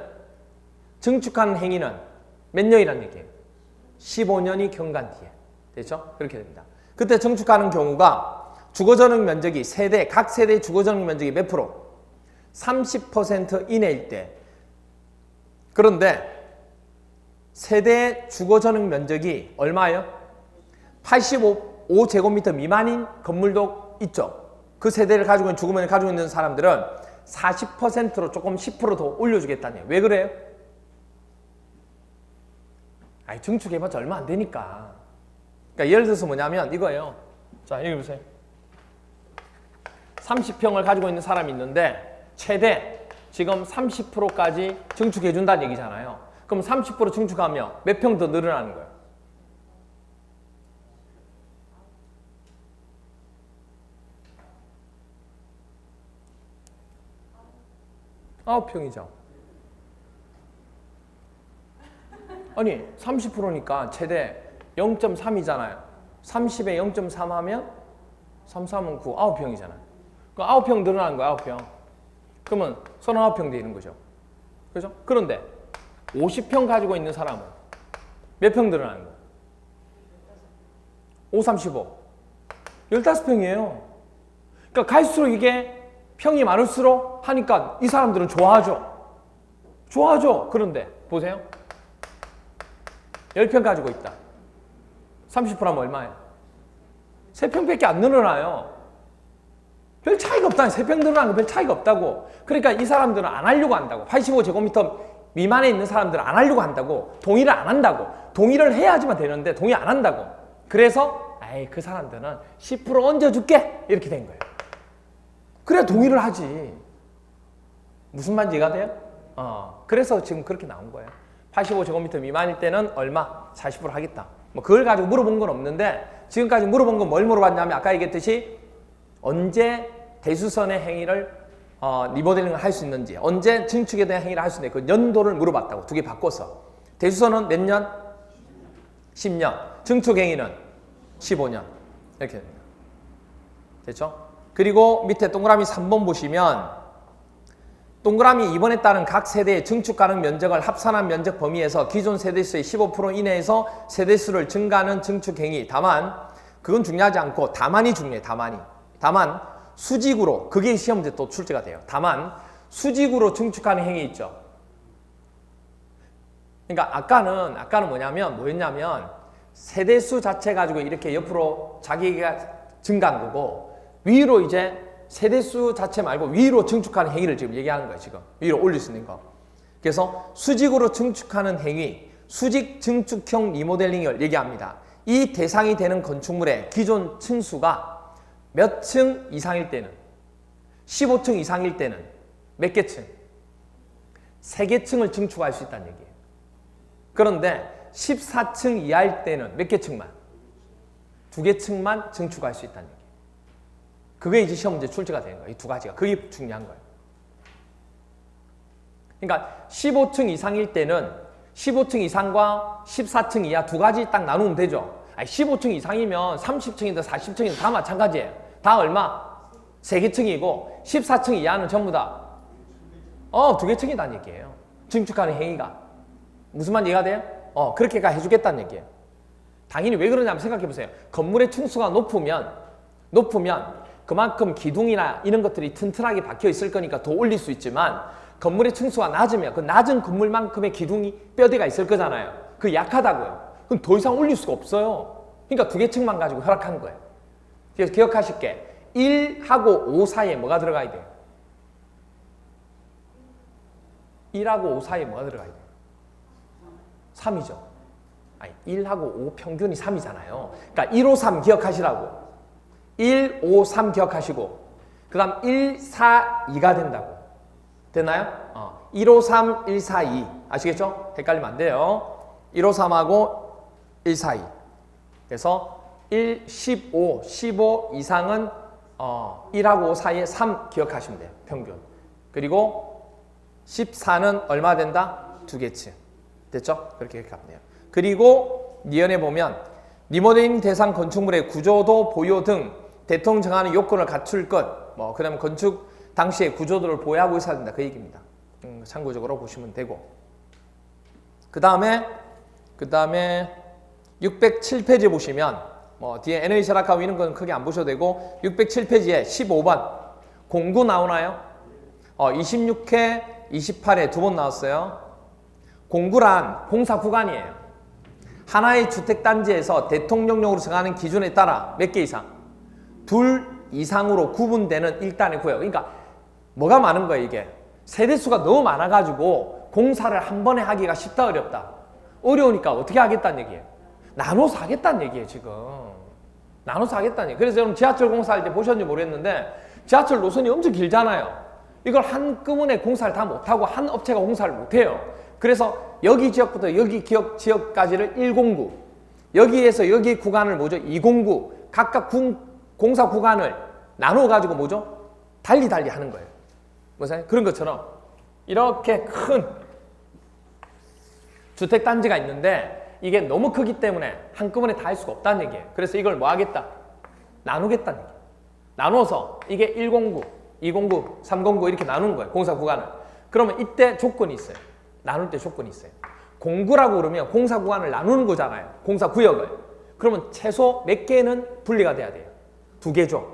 몇 년이란 얘기예요? 15년이 경관 뒤에. 됐죠? 그렇게 됩니다. 그때 증축하는 경우가 주거전용 면적이 각 세대의 주거전용 면적이 몇 프로? 30% 이내일 때. 그런데 세대 주거전용 면적이 얼마예요? 85제곱미터 미만인 건물도 있죠. 그 세대를 가지고 있는 주거면을 가지고 있는 사람들은 40%로 조금 10% 더 올려주겠다니. 왜 그래요? 아니, 증축해봤자 얼마 안 되니까. 그러니까 예를 들어서 뭐냐면 이거예요. 자, 여기 보세요. 30평을 가지고 있는 사람이 있는데 최대 지금 30%까지 증축해준다는 얘기잖아요. 그럼 30% 증축하면 몇 평 더 늘어나는 거예요? 9평이죠. 아니 30%니까 최대 0.3이잖아요. 30에 0.3 하면 33은 9, 9평이잖아요. 그 9평 늘어나는 거야, 9평. 그러면 39평 되는 거죠. 그죠? 그런데 50평 가지고 있는 사람은 몇 평 늘어나는 거야? 5, 35. 15평이에요. 그러니까 갈수록 이게 평이 많을수록 하니까 이 사람들은 좋아하죠. 좋아하죠. 그런데 보세요. 10평 가지고 있다. 30%하면 얼마예요? 3평밖에 안 늘어나요. 별 차이가 없다니. 3평 늘어나는 거 별 차이가 없다고. 그러니까 이 사람들은 안 하려고 한다고. 85제곱미터 미만에 있는 사람들은 안 하려고 한다고. 동의를 안 한다고. 동의를 해야지만 되는데 동의 안 한다고. 그래서 에이, 그 사람들은 10% 얹어줄게. 이렇게 된 거예요. 그래야 동의를 하지. 무슨 말인지 이해가 돼요? 그래서 지금 그렇게 나온 거예요. 85제곱미터 미만일 때는 얼마? 40% 하겠다. 뭐 그걸 가지고 물어본 건 없는데 지금까지 물어본 건 뭘 물어봤냐면 아까 얘기했듯이 언제 대수선의 행위를 리모델링을 할 수 있는지, 언제 증축에 대한 행위를 할 수 있는지 그 연도를 물어봤다고. 두 개 바꿔서. 대수선은 몇 년? 10년. 증축 행위는 15년. 이렇게 됩니다. 됐죠? 그리고 밑에 동그라미 3번 보시면 동그라미 2번에 따른 각 세대의 증축 가능 면적을 합산한 면적 범위에서 기존 세대수의 15% 이내에서 세대수를 증가하는 증축 행위. 다만 그건 중요하지 않고 다만이 중요해. 다만 수직으로, 그게 시험 문제 또 출제가 돼요. 다만 수직으로 증축하는 행위 있죠. 그러니까 아까는 뭐였냐면 세대수 자체 가지고 이렇게 옆으로 자기가 증가한 거고 위로 이제 세대수 자체 말고 위로 증축하는 행위를 지금 얘기하는 거예요. 지금 위로 올릴 수 있는 거. 그래서 수직으로 증축하는 행위, 수직 증축형 리모델링을 얘기합니다. 이 대상이 되는 건축물의 기존 층수가 몇 층 이상일 때는 15층 이상일 때는 몇 개 층? 3개 층을 증축할 수 있다는 얘기예요. 그런데 14층 이하일 때는 몇 개 층만? 2개 층만 증축할 수 있다는 얘기예요. 그게 이제 시험 문제 출제가 되는 거예요. 이 두 가지가. 그게 중요한 거예요. 그러니까 15층 이상일 때는 15층 이상과 14층 이하 두 가지 딱 나누면 되죠. 아니, 15층 이상이면 30층이든 40층이든 다 마찬가지예요. 다 얼마? 3개 층이고 14층 이하는 전부 다 2개 층이다는 얘기예요. 증축하는 행위가. 무슨 말인지 이해가 돼요? 그렇게 해주겠다는 얘기예요. 당연히 왜 그러냐면 생각해보세요. 건물의 층수가 높으면 그만큼 기둥이나 이런 것들이 튼튼하게 박혀 있을 거니까 더 올릴 수 있지만 건물의 층수가 낮으면 그 낮은 건물만큼의 기둥이 뼈대가 있을 거잖아요. 그게 약하다고요. 그럼 더 이상 올릴 수가 없어요. 그러니까 2개 층만 가지고 허락한 거예요. 그래서 기억하실 게 1하고 5 사이에 뭐가 들어가야 돼요? 1하고 5 사이에 뭐가 들어가야 돼요? 3이죠. 아니, 1하고 5 평균이 3이잖아요. 그러니까 1, 5, 3 기억하시라고. 1, 5, 3 기억하시고 그 다음 1, 4, 2가 된다고. 됐나요? 1, 5, 3, 1, 4, 2 아시겠죠? 헷갈리면 안 돼요. 1, 5, 3하고 1, 4, 2 그래서 1, 15, 15 이상은 1하고 5 사이에 3 기억하시면 돼요. 평균. 그리고 14는 얼마 된다? 2개 층. 됐죠? 그렇게 기억하면 돼요. 그리고 니은에 보면 리모델링 대상 건축물의 구조도 보유 등 대통령 정하는 요건을 갖출 것, 그 다음에 건축 당시의 구조도를 보유하고 있어야 된다. 그 얘기입니다. 참고적으로 보시면 되고. 그 다음에 그 다음에 607페이지 보시면 뭐 뒤에 NA 철학하고 이런 건 크게 안 보셔도 되고 607페이지에 15번 공구 나오나요? 26회, 28회 두 번 나왔어요. 공구란 공사 구간이에요. 하나의 주택단지에서 대통령령으로 정하는 기준에 따라 몇 개 이상? 둘 이상으로 구분되는 일단의 구역. 그러니까 뭐가 많은 거예요 이게? 세대수가 너무 많아가지고 공사를 한 번에 하기가 쉽다 어렵다? 어려우니까 어떻게 하겠다는 얘기예요? 나눠서 하겠다는 얘기예요 지금. 나눠서 하겠다는 얘기예요. 그래서 여러분 지하철 공사할 때 보셨는지 모르겠는데 지하철 노선이 엄청 길잖아요. 이걸 한꺼번에 공사를 다 못하고 한 업체가 공사를 못해요. 그래서 여기 지역부터 여기 지역까지를 109, 여기에서 여기 구간을 뭐죠? 209, 각각 공사 구간을 나눠가지고 뭐죠? 달리 하는 거예요. 뭐죠? 그런 것처럼 이렇게 큰 주택단지가 있는데 이게 너무 크기 때문에 한꺼번에 다 할 수가 없다는 얘기예요. 그래서 이걸 뭐 하겠다? 나누겠다는 얘기예요. 나눠서 이게 109, 209, 309 이렇게 나누는 거예요. 공사 구간을. 그러면 이때 조건이 있어요. 나눌 때 조건이 있어요. 공구라고 그러면 공사 구간을 나누는 거잖아요. 공사 구역을. 그러면 최소 몇 개는 분리가 돼야 돼요. 2개죠.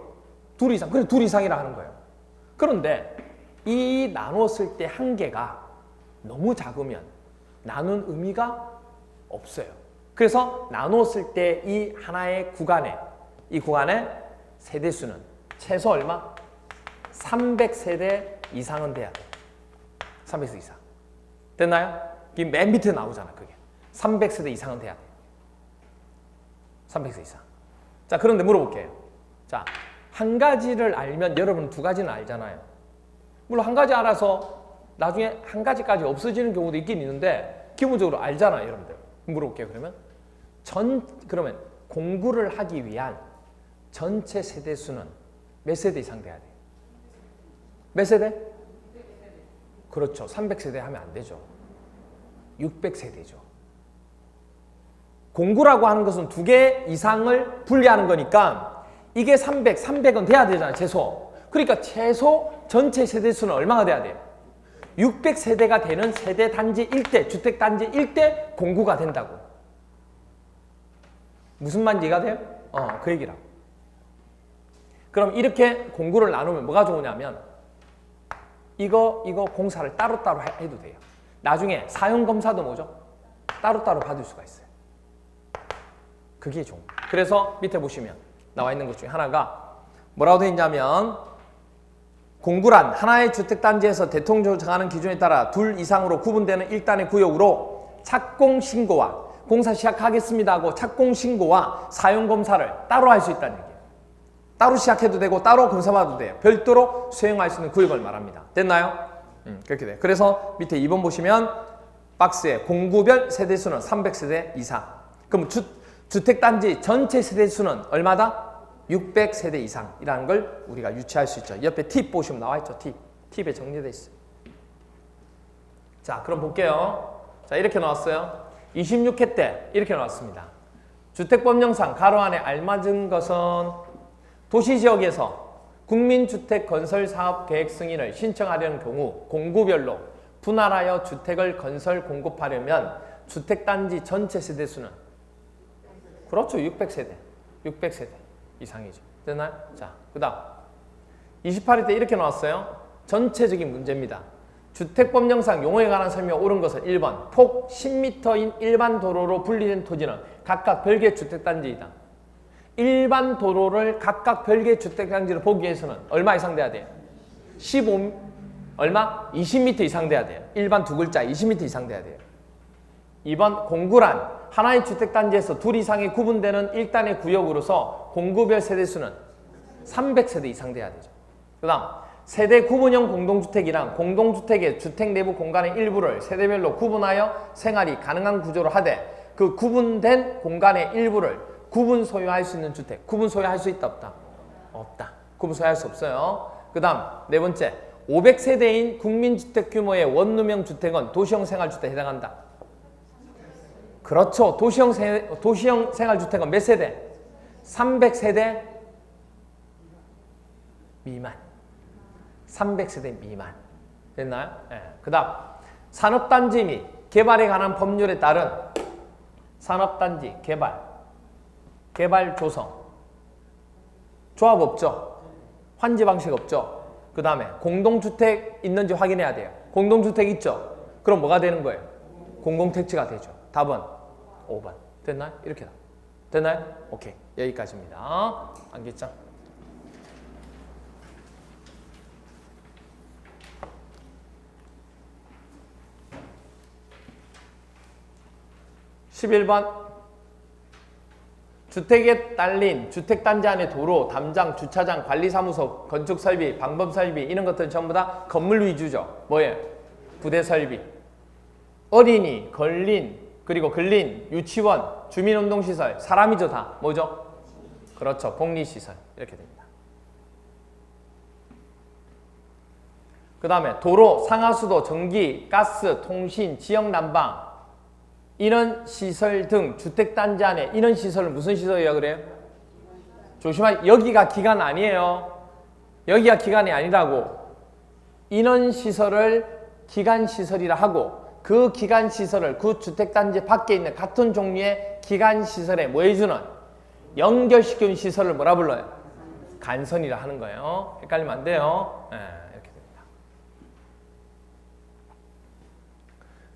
2 이상. 그래서 2 이상이라 하는 거예요. 그런데 이 나눴을 때 한 개가 너무 작으면 나눈 의미가 없어요. 그래서 나눴을 때 이 하나의 구간에 이 구간의 세대수는 최소 얼마? 300세대 이상은 돼야 돼요. 300세대 이상. 됐나요? 맨 밑에 나오잖아 그게. 300세대 이상은 돼야 돼요. 300세대 이상. 자 그런데 물어볼게요. 자, 한 가지를 알면 여러분 두 가지는 알잖아요. 물론 한 가지 알아서 나중에 한 가지까지 없어지는 경우도 있긴 있는데 기본적으로 알잖아요 여러분들. 물어볼게요. 그러면 공구를 하기 위한 전체 세대수는 몇 세대 이상 돼야 돼요? 몇 세대? 그렇죠. 300세대 하면 안 되죠. 600세대죠. 공구라고 하는 것은 2개 이상을 분리하는 거니까 이게 300은 돼야 되잖아요. 최소. 그러니까 최소 전체 세대수는 얼마가 돼야 돼요? 600세대가 되는 세대 단지 1대, 주택 단지 1대 공구가 된다고. 무슨 말인지 이해가 돼요? 그 얘기라고. 그럼 이렇게 공구를 나누면 뭐가 좋으냐면 이거 공사를 따로따로 해도 돼요. 나중에 사용검사도 뭐죠? 따로따로 받을 수가 있어요. 그게 좋은 거예요. 그래서 밑에 보시면 나와 있는 것 중에 하나가 뭐라고 되어 있냐면 공구란 하나의 주택단지에서 대통령령으로 정하는 기준에 따라 2 이상으로 구분되는 1단의 구역으로 착공신고와 공사 시작하겠습니다 하고 착공신고와 사용검사를 따로 할 수 있다는 얘기예요. 따로 시작해도 되고 따로 검사받아도 돼요. 별도로 수행할 수 있는 구역을 말합니다. 됐나요? 그렇게 돼요. 그래서 밑에 2번 보시면 박스에 공구별 세대수는 300세대 이상. 그럼 주택단지 전체 세대수는 얼마다? 600세대 이상이라는 걸 우리가 유추할 수 있죠. 옆에 팁 보시면 나와 있죠. 팁에 정리되어 있어요. 자, 그럼 볼게요. 자, 이렇게 나왔어요. 26회 때 이렇게 나왔습니다. 주택법령상 가로 안에 알맞은 것은 도시지역에서 국민주택 건설 사업 계획 승인을 신청하려는 경우 공구별로 분할하여 주택을 건설 공급하려면 주택단지 전체 세대수는 그렇죠. 600세대 이상이죠. 됐나요? 자, 그 다음 28회 때 이렇게 나왔어요. 전체적인 문제입니다. 주택법령상 용어에 관한 설명이 옳은 것은 1번 폭 10m인 일반 도로로 분리된 토지는 각각 별개의 주택단지이다. 일반 도로를 각각 별개의 주택단지로 보기 위해서는 얼마 이상 돼야 돼요? 20m 이상 돼야 돼요. 일반 두 글자 20m 이상 돼야 돼요. 2번 공구란 하나의 주택단지에서 2 이상이 구분되는 1단의 구역으로서 공구별 세대수는 300세대 이상 돼야 되죠. 그 다음 세대 구분형 공동주택이란 공동주택의 주택 내부 공간의 일부를 세대별로 구분하여 생활이 가능한 구조로 하되 그 구분된 공간의 일부를 구분 소유할 수 있는 주택. 구분 소유할 수 있다 없다? 없다. 구분 소유할 수 없어요. 그 다음 네 번째 500세대인 국민주택 규모의 원룸형 주택은 도시형 생활주택에 해당한다. 그렇죠. 도시형 생활주택은 몇 세대? 300세대 미만. 300세대 미만. 됐나요? 네. 그 다음 산업단지 및 개발에 관한 법률에 따른 산업단지 개발, 개발 조성, 조합 없죠? 환지 방식 없죠? 그 다음에 공동주택 있는지 확인해야 돼요. 공동주택 있죠? 그럼 뭐가 되는 거예요? 공공택지가 되죠. 답은 5번. 됐나요? 이렇게 됐나요? 오케이. 여기까지입니다. 암기장. 11번 주택에 딸린 주택단지 안의 도로, 담장, 주차장, 관리사무소, 건축설비, 방범설비 이런 것들은 전부 다 건물 위주죠. 뭐예요? 부대설비. 어린이, 걸린, 그리고 근린, 유치원, 주민운동시설, 사람이죠 다. 뭐죠? 그렇죠. 복리시설. 이렇게 됩니다. 그 다음에 도로, 상하수도, 전기, 가스, 통신, 지역난방 이런 시설 등 주택단지 안에 이런 시설을 무슨 시설이라고 그래요? 조심하세요. 여기가 기간 아니에요. 여기가 기간이 아니라고. 이런 시설을 기간시설이라 하고 그 기간시설을 그 주택단지 밖에 있는 같은 종류의 기간시설에 뭐 해주는 연결시키는 시설을 뭐라 불러요? 간선이라 하는 거예요. 헷갈리면 안 돼요. 네, 이렇게 됩니다.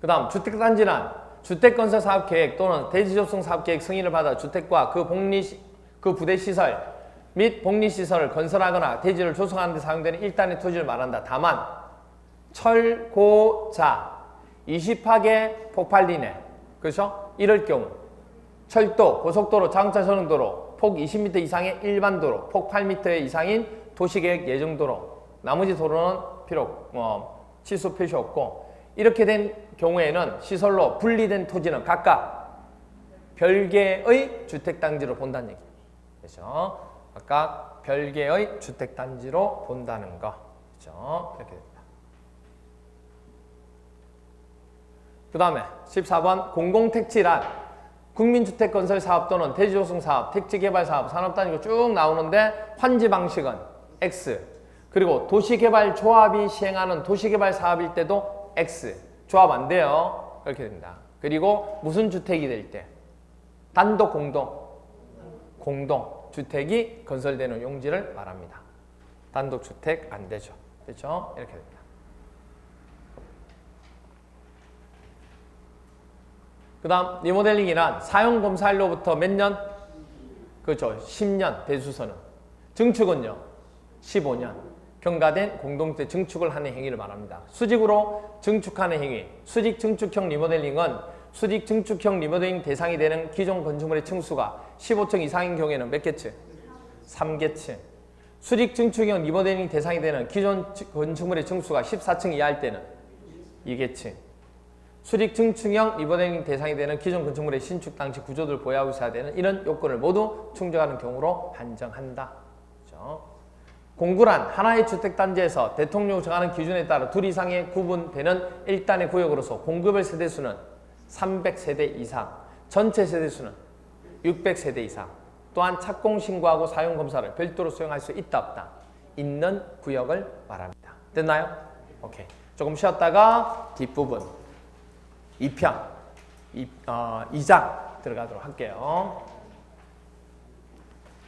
그 다음 주택단지란 주택건설 사업계획 또는 대지조성 사업계획 승인을 받아 주택과 그 부대시설 및 복리시설을 건설하거나 대지를 조성하는 데 사용되는 일단의 토지를 말한다. 다만 철고자 20하게 폭발리네. 그렇죠? 이럴 경우 철도, 고속도로, 자동차 전용도로, 폭 20m 이상의 일반 도로, 폭 8m 이상인 도시계획 예정도로 나머지 도로는 취소 표시 없고 이렇게 된 경우에는 시설로 분리된 토지는 각각 별개의 주택단지로 본다는 얘기예요. 그렇죠? 각각 별개의 주택단지로 본다는 거. 그렇죠? 이렇게 됩니다. 그 다음에 14번 공공택지란 국민주택건설 사업 또는 대지조성 사업, 택지개발 사업, 산업단지가 쭉 나오는데 환지 방식은 X 그리고 도시개발조합이 시행하는 도시개발 사업일 때도 X 조합 안 돼요. 그렇게 됩니다. 그리고 무슨 주택이 될 때? 단독 공동 주택이 건설되는 용지를 말합니다. 단독 주택 안 되죠. 그렇죠? 이렇게 됩니다. 그 다음 리모델링이란 사용검사일로부터 몇 년? 그렇죠. 10년 대수선은. 증축은요? 15년. 경과된 공동주택 증축을 하는 행위를 말합니다. 수직으로 증축하는 행위. 수직 증축형 리모델링은 수직 증축형 리모델링 대상이 되는 기존 건축물의 층수가 15층 이상인 경우에는 몇 개층? 3개층. 수직 증축형 리모델링 대상이 되는 기존 건축물의 층수가 14층 이하일 때는 2개층. 수직 증축형 리모델링 대상이 되는 기존 건축물의 신축 당시 구조를 보유하고 있어야 되는 이런 요건을 모두 충족하는 경우로 한정한다. 그렇죠? 공구란 하나의 주택단지에서 대통령이 정하는 기준에 따라 둘 이상의 구분되는 일단의 구역으로서 공급을 세대수는 300세대 이상, 전체 세대수는 600세대 이상, 또한 착공신고하고 사용검사를 별도로 수행할 수 있다 없다, 있는 구역을 말합니다. 됐나요? 오케이. 조금 쉬었다가 뒷부분 2편, 2장 들어가도록 할게요.